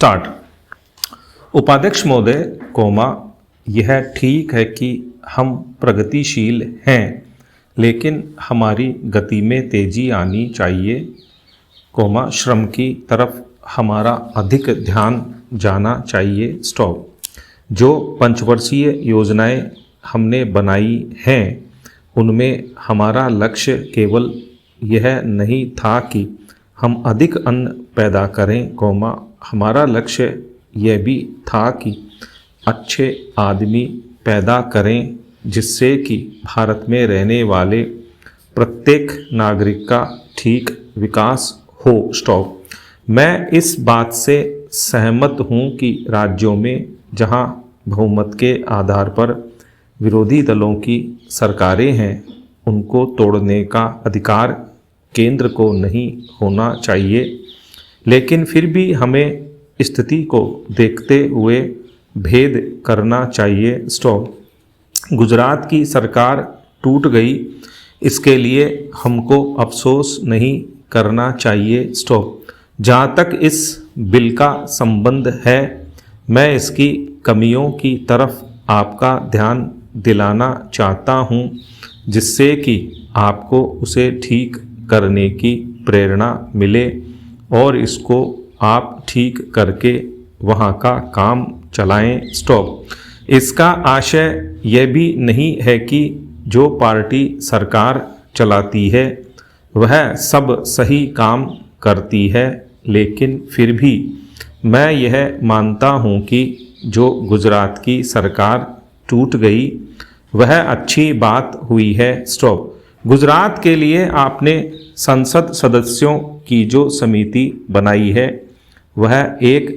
Start. उपाध्यक्ष महोदय, यह ठीक है कि हम प्रगतिशील हैं, लेकिन हमारी गति में तेजी आनी चाहिए, श्रम की तरफ हमारा अधिक ध्यान जाना चाहिए, स्टॉप। जो पंचवर्षीय योजनाएं हमने बनाई हैं उनमें हमारा लक्ष्य केवल यह नहीं था कि हम अधिक अन्न पैदा करें, हमारा लक्ष्य यह भी था कि अच्छे आदमी पैदा करें जिससे कि भारत में रहने वाले प्रत्येक नागरिक का ठीक विकास हो, स्टॉप। मैं इस बात से सहमत हूँ कि राज्यों में जहाँ बहुमत के आधार पर विरोधी दलों की सरकारें हैं उनको तोड़ने का अधिकार केंद्र को नहीं होना चाहिए, लेकिन फिर भी हमें स्थिति को देखते हुए भेद करना चाहिए, स्टॉप। गुजरात की सरकार टूट गई, इसके लिए हमको अफसोस नहीं करना चाहिए, स्टॉप। जहाँ तक इस बिल का संबंध है, मैं इसकी कमियों की तरफ आपका ध्यान दिलाना चाहता हूँ जिससे कि आपको उसे ठीक करने की प्रेरणा मिले और इसको आप ठीक करके वहाँ का काम चलाएं, स्टॉप। इसका आशय यह भी नहीं है कि जो पार्टी सरकार चलाती है वह सब सही काम करती है, लेकिन फिर भी मैं यह मानता हूँ कि जो गुजरात की सरकार टूट गई वह अच्छी बात हुई है, स्टॉप। गुजरात के लिए आपने संसद सदस्यों की जो समिति बनाई है वह एक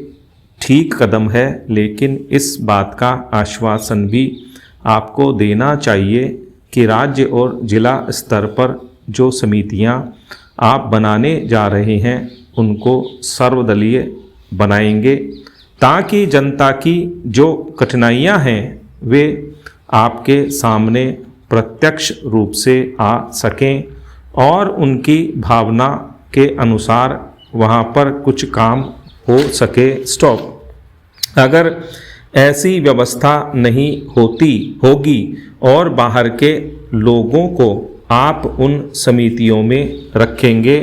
ठीक कदम है, लेकिन इस बात का आश्वासन भी आपको देना चाहिए कि राज्य और जिला स्तर पर जो समितियां आप बनाने जा रहे हैं उनको सर्वदलीय बनाएंगे ताकि जनता की जो कठिनाइयां हैं वे आपके सामने प्रत्यक्ष रूप से आ सकें और उनकी भावना के अनुसार वहाँ पर कुछ काम हो सके, स्टॉप। अगर ऐसी व्यवस्था नहीं होगी और बाहर के लोगों को आप उन समितियों में रखेंगे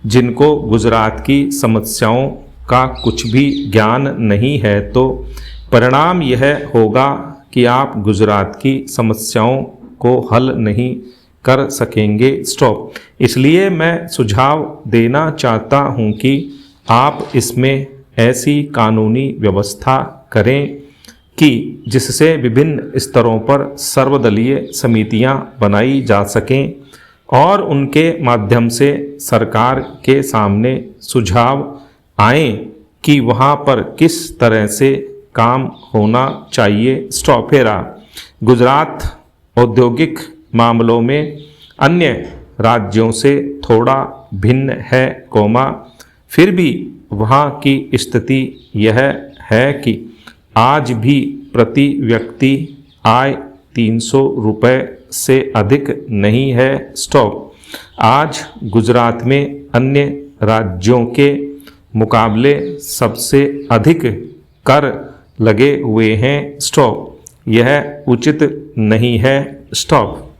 जिनको गुजरात की समस्याओं का कुछ भी ज्ञान नहीं है, तो परिणाम यह होगा कि आप गुजरात की समस्याओं को हल नहीं कर सकेंगे, स्टॉप। इसलिए मैं सुझाव देना चाहता हूं कि आप इसमें ऐसी कानूनी व्यवस्था करें कि जिससे विभिन्न स्तरों पर सर्वदलीय समितियां बनाई जा सकें और उनके माध्यम से सरकार के सामने सुझाव आए कि वहां पर किस तरह से काम होना चाहिए, स्टॉप। गुजरात औद्योगिक मामलों में अन्य राज्यों से थोड़ा भिन्न है, फिर भी वहाँ की स्थिति यह है कि आज भी प्रति व्यक्ति आय 300 रुपये से अधिक नहीं है, स्टॉप। आज गुजरात में अन्य राज्यों के मुकाबले सबसे अधिक कर लगे हुए हैं, स्टॉप। यह उचित नहीं है, स्टॉप।